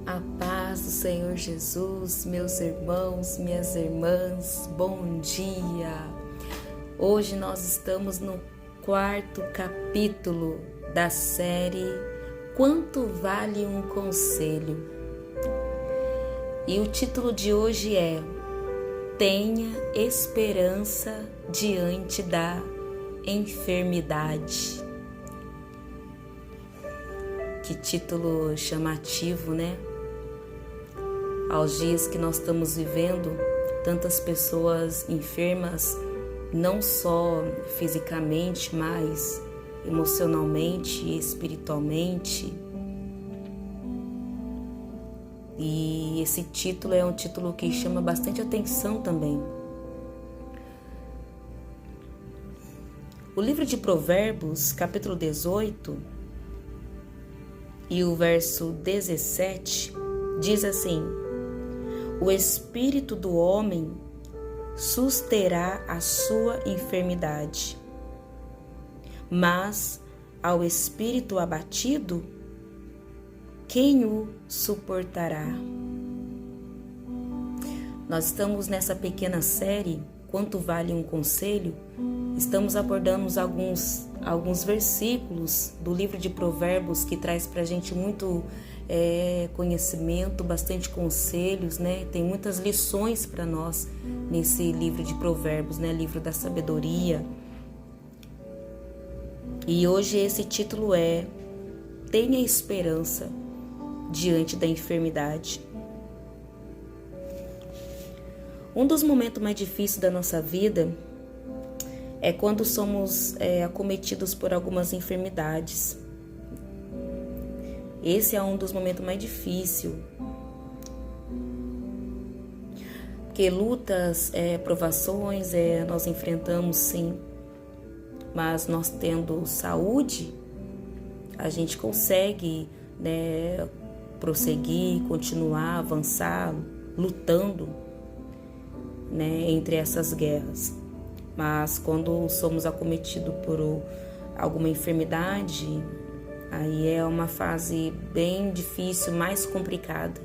A paz do Senhor Jesus, meus irmãos, minhas irmãs, bom dia! Hoje nós estamos no 4º capítulo da série Quanto Vale um Conselho? E o título de hoje é Tenha Esperança Diante da Enfermidade. Que título chamativo, né? Aos dias que nós estamos vivendo, tantas pessoas enfermas, não só fisicamente, mas emocionalmente e espiritualmente. E esse título é um título que chama bastante atenção também. O livro de Provérbios, capítulo 18, e o verso 17, diz assim: O espírito do homem susterá a sua enfermidade, mas ao espírito abatido, quem o suportará? Nós estamos nessa pequena série, Quanto Vale um Conselho? Estamos abordando alguns versículos do livro de Provérbios que traz pra gente muito conhecimento, bastante conselhos, né? Tem muitas lições para nós nesse livro de Provérbios, né? Livro da sabedoria. E hoje esse título é Tenha Esperança Diante da Enfermidade. Um dos momentos mais difíceis da nossa vida é quando somos acometidos por algumas enfermidades. Esse é um dos momentos mais difíceis. Porque lutas, provações, nós enfrentamos sim. Mas nós tendo saúde, a gente consegue, né, prosseguir, continuar, avançar, lutando, né, entre essas guerras. Mas quando somos acometidos por alguma enfermidade, aí é uma fase bem difícil, mais complicada.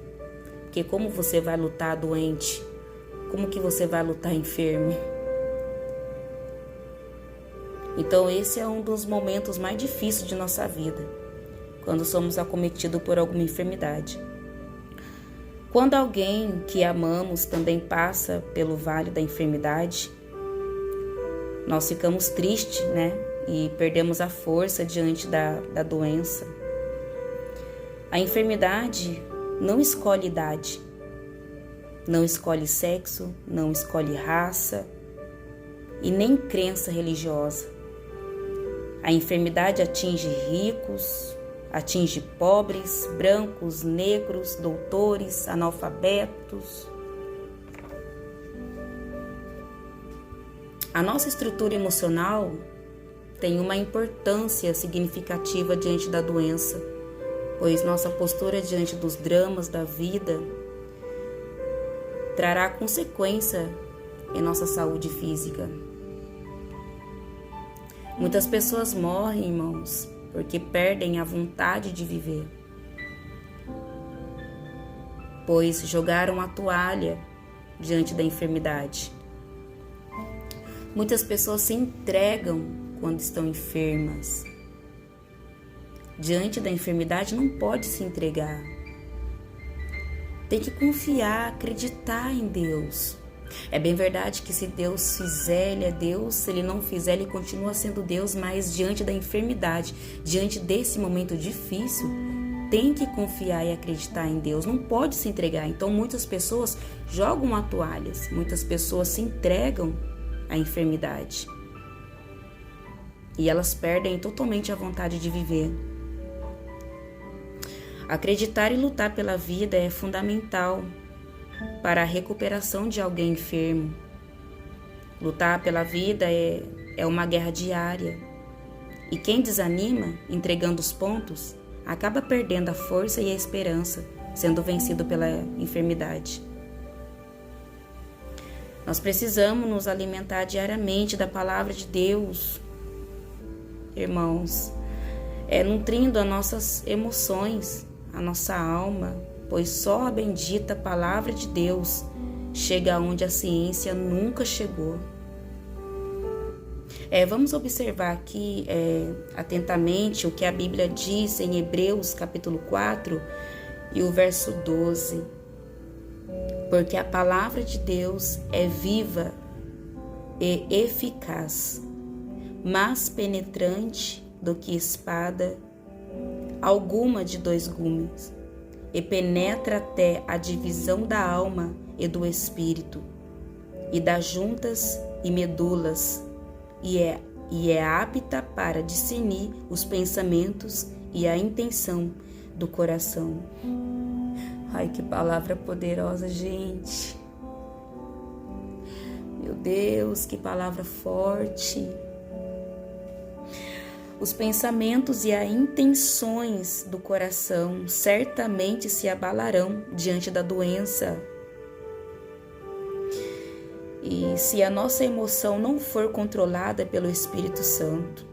Porque como você vai lutar doente? Como que você vai lutar enfermo? Então esse é um dos momentos mais difíceis de nossa vida, quando somos acometidos por alguma enfermidade. Quando alguém que amamos também passa pelo vale da enfermidade, nós ficamos tristes, né? E perdemos a força diante da doença. A enfermidade não escolhe idade, não escolhe sexo, não escolhe raça e nem crença religiosa. A enfermidade atinge ricos, atinge pobres, brancos, negros, doutores, analfabetos. A nossa estrutura emocional tem uma importância significativa diante da doença, pois nossa postura diante dos dramas da vida trará consequência em nossa saúde física. Muitas pessoas morrem, irmãos, porque perdem a vontade de viver, pois jogaram a toalha diante da enfermidade. Muitas pessoas se entregam quando estão enfermas. Diante da enfermidade não pode se entregar. Tem que confiar, acreditar em Deus. É bem verdade que se Deus fizer, Ele é Deus. Se Ele não fizer, Ele continua sendo Deus. Mas diante da enfermidade, diante desse momento difícil, tem que confiar e acreditar em Deus. Não pode se entregar. Então muitas pessoas jogam a toalha. Muitas pessoas se entregam à enfermidade. E elas perdem totalmente a vontade de viver. Acreditar e lutar pela vida é fundamental para a recuperação de alguém enfermo. Lutar pela vida é uma guerra diária. E quem desanima, entregando os pontos, acaba perdendo a força e a esperança, sendo vencido pela enfermidade. Nós precisamos nos alimentar diariamente da palavra de Deus, irmãos, nutrindo as nossas emoções, a nossa alma, pois só a bendita palavra de Deus chega onde a ciência nunca chegou. Vamos observar aqui atentamente o que a Bíblia diz em Hebreus capítulo 4 e o verso 12. Porque a palavra de Deus é viva e eficaz, mais penetrante do que espada alguma de 2 gumes, e penetra até a divisão da alma e do espírito, e das juntas e medulas, e é apta para discernir os pensamentos e a intenção do coração. Ai, que palavra poderosa, gente. Meu Deus, que palavra forte. Os pensamentos e as intenções do coração certamente se abalarão diante da doença. E se a nossa emoção não for controlada pelo Espírito Santo,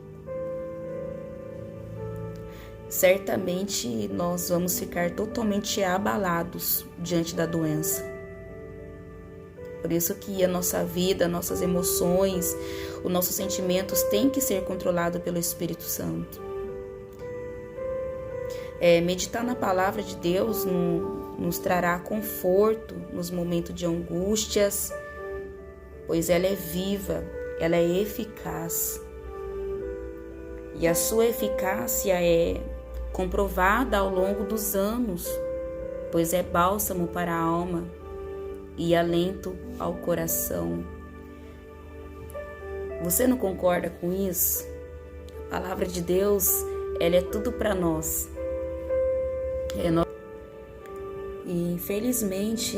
certamente nós vamos ficar totalmente abalados diante da doença. Por isso que a nossa vida, nossas emoções, os nossos sentimentos têm que ser controlados pelo Espírito Santo. Meditar na palavra de Deus nos trará conforto nos momentos de angústias, pois ela é viva, ela é eficaz. E a sua eficácia é comprovada ao longo dos anos, pois é bálsamo para a alma e alento ao coração. Você não concorda com isso? A palavra de Deus, ela é tudo para nós. E infelizmente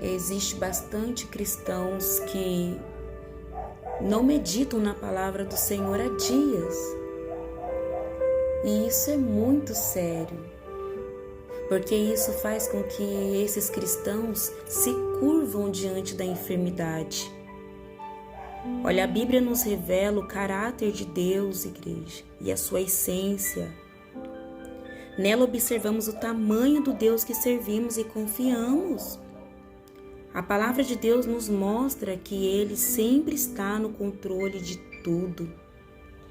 existe bastante cristãos que não meditam na palavra do Senhor há dias. E isso é muito sério, porque isso faz com que esses cristãos se curvam diante da enfermidade. Olha, a Bíblia nos revela o caráter de Deus, igreja, e a sua essência. Nela observamos o tamanho do Deus que servimos e confiamos. A palavra de Deus nos mostra que Ele sempre está no controle de tudo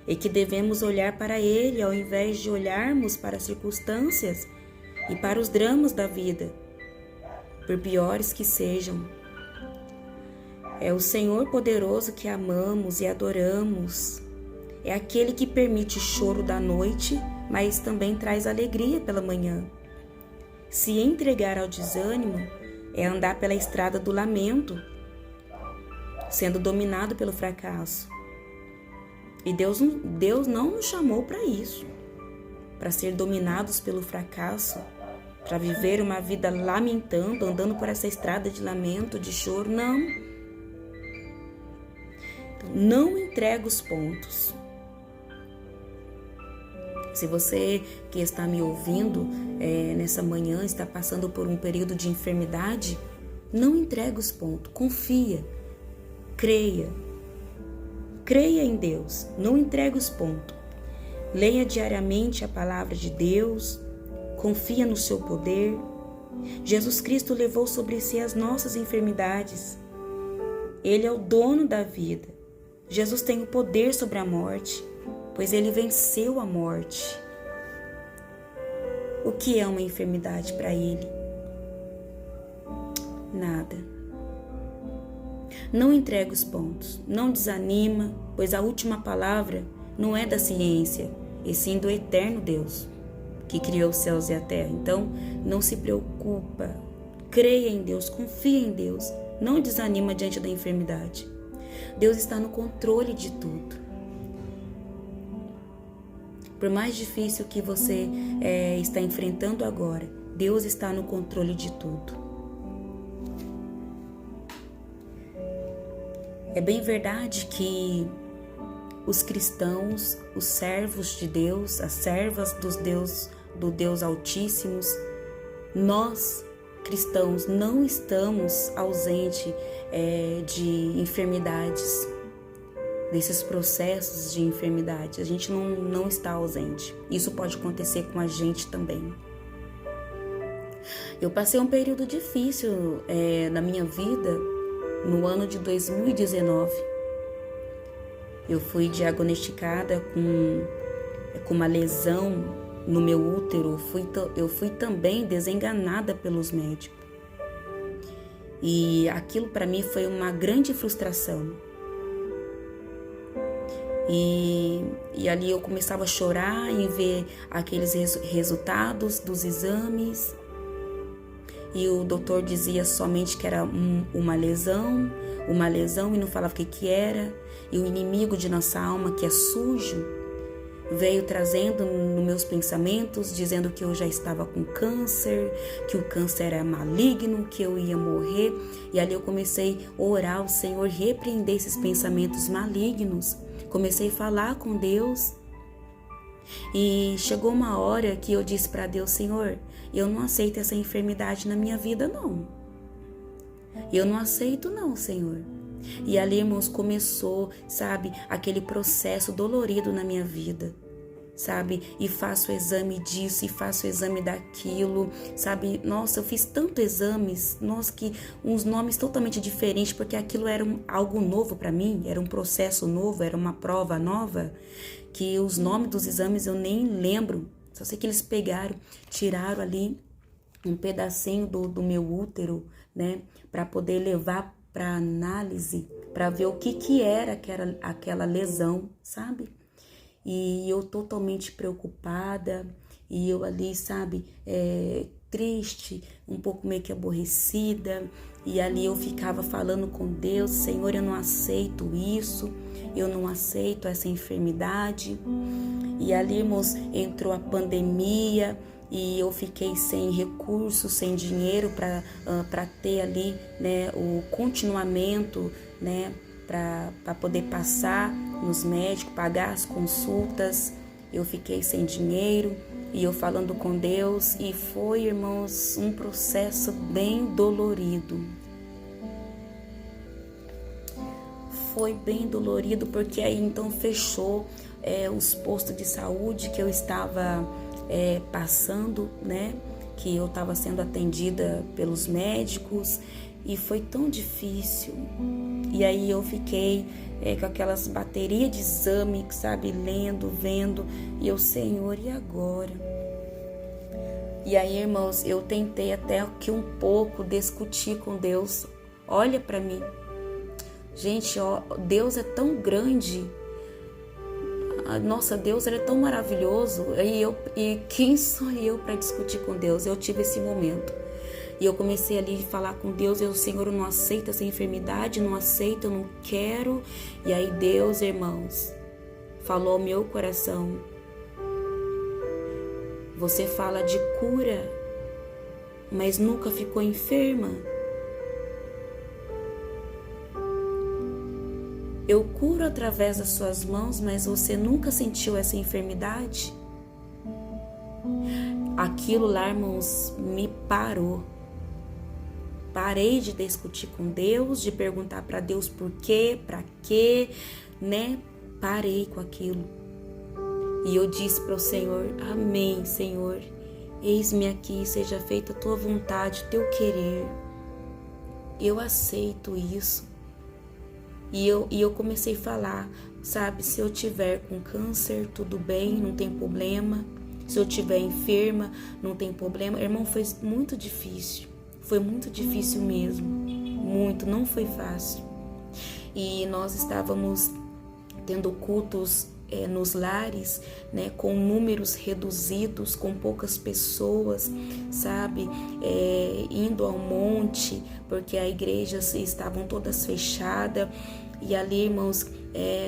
e que devemos olhar para Ele ao invés de olharmos para as circunstâncias e para os dramas da vida, por piores que sejam. É o Senhor poderoso que amamos e adoramos. É aquele que permite o choro da noite, mas também traz alegria pela manhã. Se entregar ao desânimo é andar pela estrada do lamento, sendo dominado pelo fracasso. E Deus não nos chamou para isso, para ser dominados pelo fracasso, para viver uma vida lamentando, andando por essa estrada de lamento, de choro, não. Então, não entrega os pontos. Se você que está me ouvindo nessa manhã está passando por um período de enfermidade, não entregue os pontos, confia, creia em Deus, não entregue os pontos. Leia diariamente a palavra de Deus, confia no seu poder. Jesus Cristo levou sobre si as nossas enfermidades. Ele é o dono da vida. Jesus tem o poder sobre a morte, pois Ele venceu a morte. O que é uma enfermidade para Ele? Nada. Não entregue os pontos, não desanima, pois a última palavra não é da ciência, e sim do eterno Deus, que criou os céus e a terra. Então, não se preocupa, creia em Deus, confia em Deus, não desanima diante da enfermidade. Deus está no controle de tudo. Por mais difícil que você está enfrentando agora, Deus está no controle de tudo. É bem verdade que os cristãos, os servos de Deus, as servas do Deus Altíssimos, nós cristãos não estamos ausentes de enfermidades, desses processos de enfermidade. A gente não está ausente. Isso pode acontecer com a gente também. Eu passei um período difícil na minha vida no ano de 2019. Eu fui diagnosticada com uma lesão no meu útero. Eu fui também desenganada pelos médicos. E aquilo para mim foi uma grande frustração. E ali eu começava a chorar em ver aqueles resultados dos exames. E o doutor dizia somente que era uma lesão e não falava o que era. E o inimigo de nossa alma, que é sujo, veio trazendo nos meus pensamentos, dizendo que eu já estava com câncer, que o câncer era maligno, que eu ia morrer. E ali eu comecei a orar ao Senhor, repreender esses pensamentos malignos. Comecei a falar com Deus. E chegou uma hora que eu disse para Deus: Senhor, eu não aceito essa enfermidade na minha vida, não. Eu não aceito, não, Senhor. E ali, irmãos, começou, sabe, aquele processo dolorido na minha vida, sabe? E faço o exame disso e faço o exame daquilo, sabe? Nossa, eu fiz tantos exames, nossa, que uns nomes totalmente diferentes, porque aquilo era algo novo para mim, era um processo novo, era uma prova nova, que os nomes dos exames eu nem lembro. Só sei que eles tiraram ali um pedacinho do meu útero, né? Para poder levar para análise, para ver o que era aquela lesão, sabe? E eu totalmente preocupada, e eu ali, sabe, triste, um pouco meio que aborrecida, e ali eu ficava falando com Deus: Senhor, eu não aceito isso, eu não aceito essa enfermidade. E ali, irmãos, entrou a pandemia, e eu fiquei sem recursos, sem dinheiro para ter ali, né, o continuamento, né, para poder passar nos médicos, pagar as consultas. Eu fiquei sem dinheiro e eu falando com Deus, e foi, irmãos, um processo bem dolorido. Foi bem dolorido, porque aí então fechou os postos de saúde que eu estava passando, né? Que eu estava sendo atendida pelos médicos, e foi tão difícil. E aí eu fiquei com aquelas baterias de exame, sabe, lendo, vendo, e eu: Senhor, e agora? E aí, irmãos, eu tentei até que um pouco discutir com Deus. Olha para mim, gente, ó, Deus é tão grande. Nossa, Deus, ele é tão maravilhoso. E quem sou eu para discutir com Deus? Eu tive esse momento. E eu comecei ali a falar com Deus: Senhor, eu não aceito essa enfermidade, não aceito, eu não quero. E aí Deus, irmãos, falou ao meu coração: você fala de cura, mas nunca ficou enferma. Eu curo através das suas mãos, mas você nunca sentiu essa enfermidade? Aquilo lá, irmãos, me parou. Parei de discutir com Deus, de perguntar para Deus por quê, para quê, né? Parei com aquilo. E eu disse para o Senhor: amém, Senhor. Eis-me aqui, seja feita a tua vontade, o teu querer. Eu aceito isso. E eu comecei a falar, sabe, se eu tiver com câncer, tudo bem, não tem problema. Se eu tiver enferma, não tem problema. Irmão, foi muito difícil. Foi muito difícil mesmo. Muito, não foi fácil. E nós estávamos tendo cultos nos lares, né, com números reduzidos, com poucas pessoas, sabe, indo ao monte, porque as igrejas estavam todas fechadas. E ali, irmãos,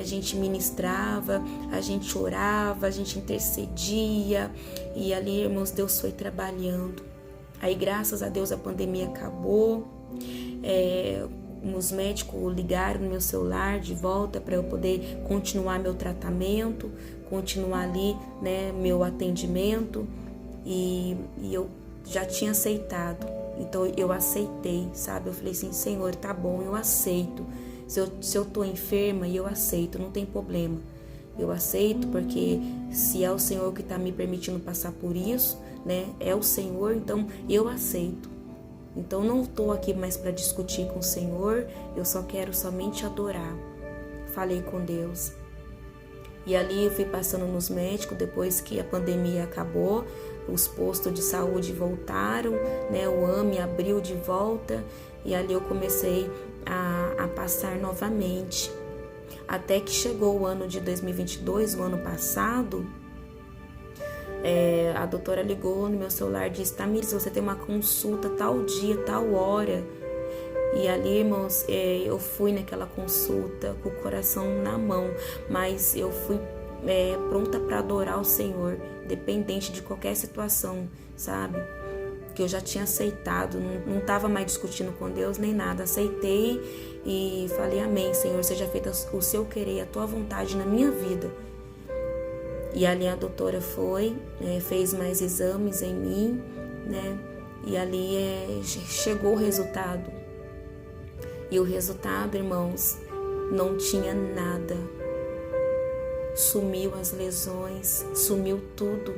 a gente ministrava, a gente orava, a gente intercedia, e ali, irmãos, Deus foi trabalhando. Aí, graças a Deus, a pandemia acabou. Os médicos ligaram no meu celular de volta para eu poder continuar meu tratamento, continuar ali, né, meu atendimento, e eu já tinha aceitado. Então eu aceitei, sabe? Eu falei assim: Senhor, tá bom, eu aceito. Se eu tô enferma, eu aceito, não tem problema. eu aceito, porque se é o Senhor que está me permitindo passar por isso, né? É o Senhor, então eu aceito. Então não estou aqui mais para discutir com o Senhor, eu só quero somente adorar. Falei com Deus. E ali eu fui passando nos médicos, depois que a pandemia acabou, os postos de saúde voltaram, né? O AME abriu de volta e ali eu comecei a passar novamente. Até que chegou o ano de 2022, o ano passado, a doutora ligou no meu celular e disse: Tamires, você tem uma consulta tal dia, tal hora. E ali, irmãos, eu fui naquela consulta com o coração na mão, mas eu fui pronta para adorar o Senhor, dependente de qualquer situação, sabe? Que eu já tinha aceitado, não estava mais discutindo com Deus nem nada, aceitei e falei: amém, Senhor, seja feita o seu querer, a tua vontade na minha vida. E ali a doutora foi, fez mais exames em mim, né? E ali chegou o resultado. E o resultado, irmãos, não tinha nada. Sumiu as lesões, sumiu tudo,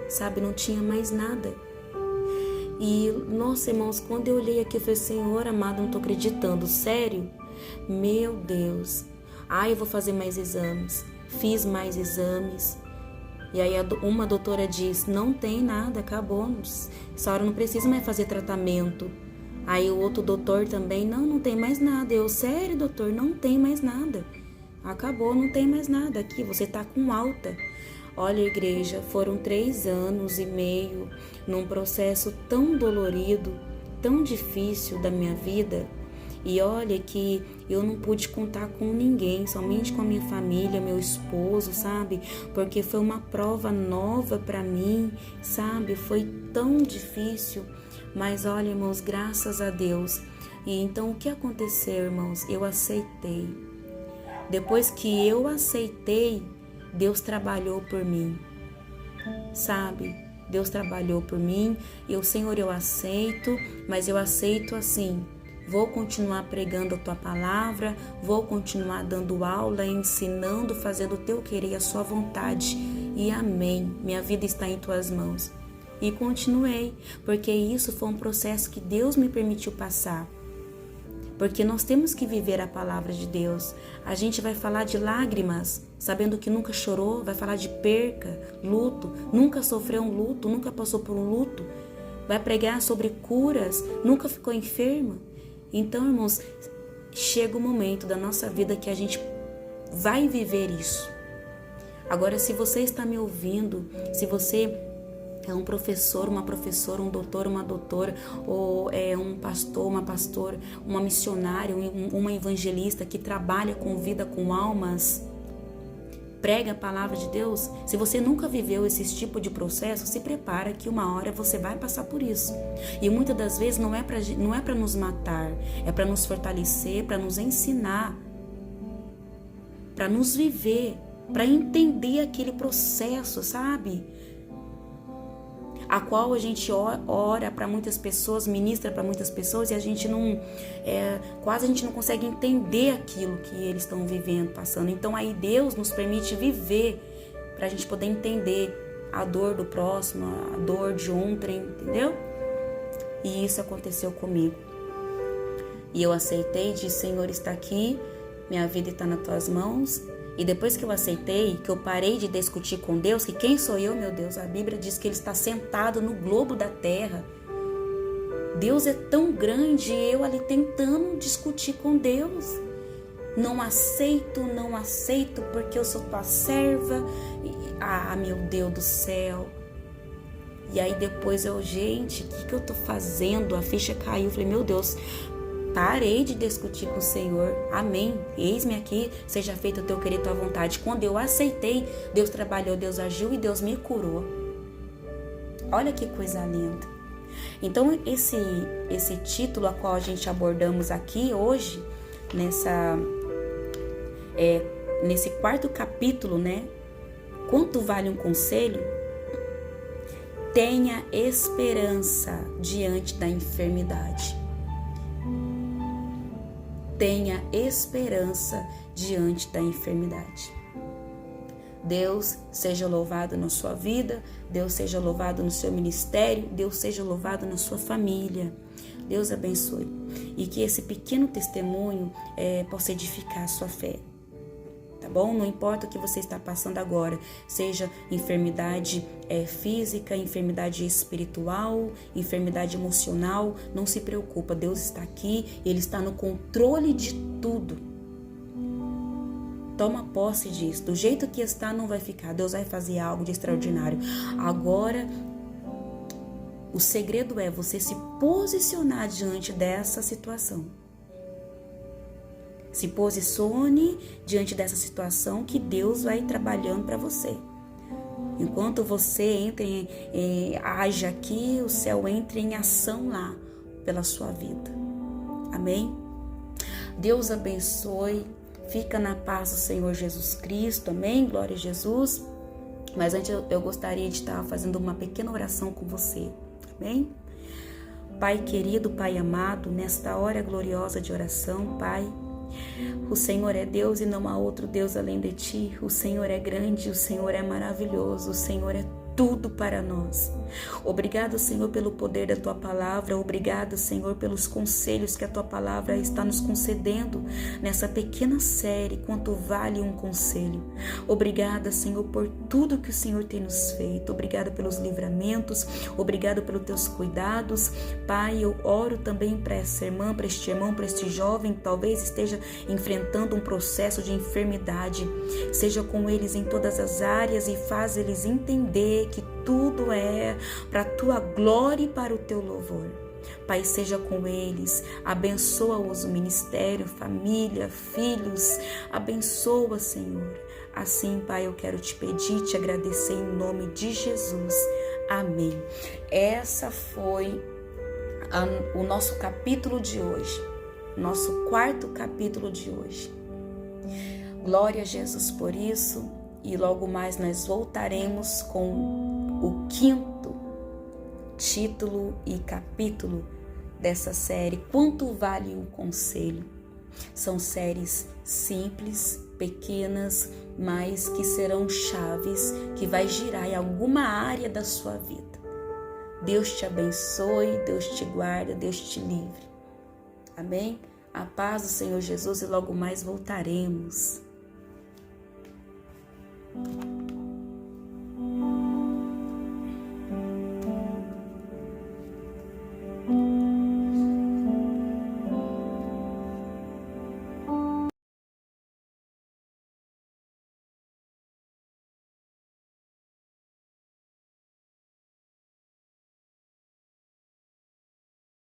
sabe? Não tinha mais nada. E, nossa, irmãos, quando eu olhei aqui, eu falei: Senhor amado, não tô acreditando, sério? Meu Deus. Eu vou fazer mais exames. Fiz mais exames. E aí uma doutora disse: não tem nada, acabou. Essa hora não precisa mais fazer tratamento. Aí o outro doutor também: não tem mais nada. Eu: sério, doutor, não tem mais nada. Acabou, não tem mais nada aqui, você tá com alta. Olha, igreja, foram 3 anos e meio num processo tão dolorido, tão difícil da minha vida. E olha que eu não pude contar com ninguém, somente com a minha família, meu esposo, sabe? Porque foi uma prova nova para mim, sabe? Foi tão difícil. Mas olha, irmãos, graças a Deus. E então o que aconteceu, irmãos? Eu aceitei. Depois que eu aceitei, Deus trabalhou por mim, sabe? Deus trabalhou por mim. Eu: Senhor, eu aceito, mas eu aceito assim. Vou continuar pregando a tua palavra, vou continuar dando aula, ensinando, fazendo o teu querer e a sua vontade. E amém. Minha vida está em tuas mãos. E continuei, porque isso foi um processo que Deus me permitiu passar. Porque nós temos que viver a palavra de Deus. A gente vai falar de lágrimas, sabendo que nunca chorou, vai falar de perca, luto, nunca sofreu um luto, nunca passou por um luto. Vai pregar sobre curas, nunca ficou enferma. Então, irmãos, chega o momento da nossa vida que a gente vai viver isso. Agora, se você está me ouvindo, se você é um professor, uma professora, um doutor, uma doutora, ou é um pastor, uma pastora, uma missionária, uma evangelista que trabalha com vida, com almas, prega a palavra de Deus. Se você nunca viveu esse tipo de processo, se prepara que uma hora você vai passar por isso. E muitas das vezes não é para nos matar, é para nos fortalecer, para nos ensinar, para nos viver, para entender aquele processo, sabe? A qual a gente ora para muitas pessoas, ministra para muitas pessoas, e a gente quase a gente não consegue entender aquilo que eles estão vivendo, passando. Então aí Deus nos permite viver para a gente poder entender a dor do próximo, a dor de ontem, entendeu? E isso aconteceu comigo. E eu aceitei, disse: Senhor, está aqui, minha vida está nas tuas mãos. E depois que eu aceitei, que eu parei de discutir com Deus, que quem sou eu, meu Deus? A Bíblia diz que Ele está sentado no globo da terra. Deus é tão grande e eu ali tentando discutir com Deus. Não aceito, porque eu sou tua serva. Meu Deus do céu. E aí depois gente, o que eu tô fazendo? A ficha caiu, eu falei: meu Deus, parei de discutir com o Senhor. Amém. Eis-me aqui, seja feito o teu querer, tua vontade. Quando eu aceitei, Deus trabalhou, Deus agiu e Deus me curou. Olha que coisa linda. Então, esse título a qual a gente abordamos aqui hoje, nesse 4º capítulo, né? Quanto vale um conselho? Tenha esperança diante da enfermidade. Tenha esperança diante da enfermidade. Deus seja louvado na sua vida, Deus seja louvado no seu ministério, Deus seja louvado na sua família. Deus abençoe. E que esse pequeno testemunho possa edificar a sua fé. Tá bom? Não importa o que você está passando agora, seja enfermidade física, enfermidade espiritual, enfermidade emocional, não se preocupa, Deus está aqui, Ele está no controle de tudo. Toma posse disso, do jeito que está não vai ficar, Deus vai fazer algo de extraordinário. Agora, o segredo é você se posicionar diante dessa situação. Se posicione diante dessa situação que Deus vai trabalhando para você. Enquanto você age aqui, o céu entra em ação lá pela sua vida. Amém? Deus abençoe. Fica na paz do Senhor Jesus Cristo. Amém? Glória a Jesus. Mas antes eu gostaria de estar fazendo uma pequena oração com você. Amém? Pai querido, Pai amado, nesta hora gloriosa de oração, Pai, o Senhor é Deus e não há outro Deus além de Ti. O Senhor é grande, o Senhor é maravilhoso, o Senhor é tudo para nós. Obrigado, Senhor, pelo poder da Tua palavra. Obrigado, Senhor, pelos conselhos que a Tua palavra está nos concedendo nessa pequena série, Quanto Vale um Conselho. Obrigada, Senhor, por tudo que o Senhor tem nos feito. Obrigada pelos livramentos. Obrigado pelos Teus cuidados. Pai, eu oro também para essa irmã, para este irmão, para este jovem que talvez esteja enfrentando um processo de enfermidade. Seja com eles em todas as áreas e faz eles entender que tudo é para a Tua glória e para o Teu louvor. Pai, seja com eles, abençoa-os, o ministério, família, filhos, abençoa, Senhor. Assim, Pai, eu quero te pedir, te agradecer em nome de Jesus. Amém. Essa foi o nosso capítulo de hoje, nosso 4º capítulo de hoje. Glória a Jesus por isso. E logo mais nós voltaremos com o 5º título e capítulo dessa série, Quanto Vale um Conselho. São séries simples, pequenas, mas que serão chaves, que vai girar em alguma área da sua vida. Deus te abençoe, Deus te guarda, Deus te livre. Amém? A paz do Senhor Jesus e logo mais voltaremos.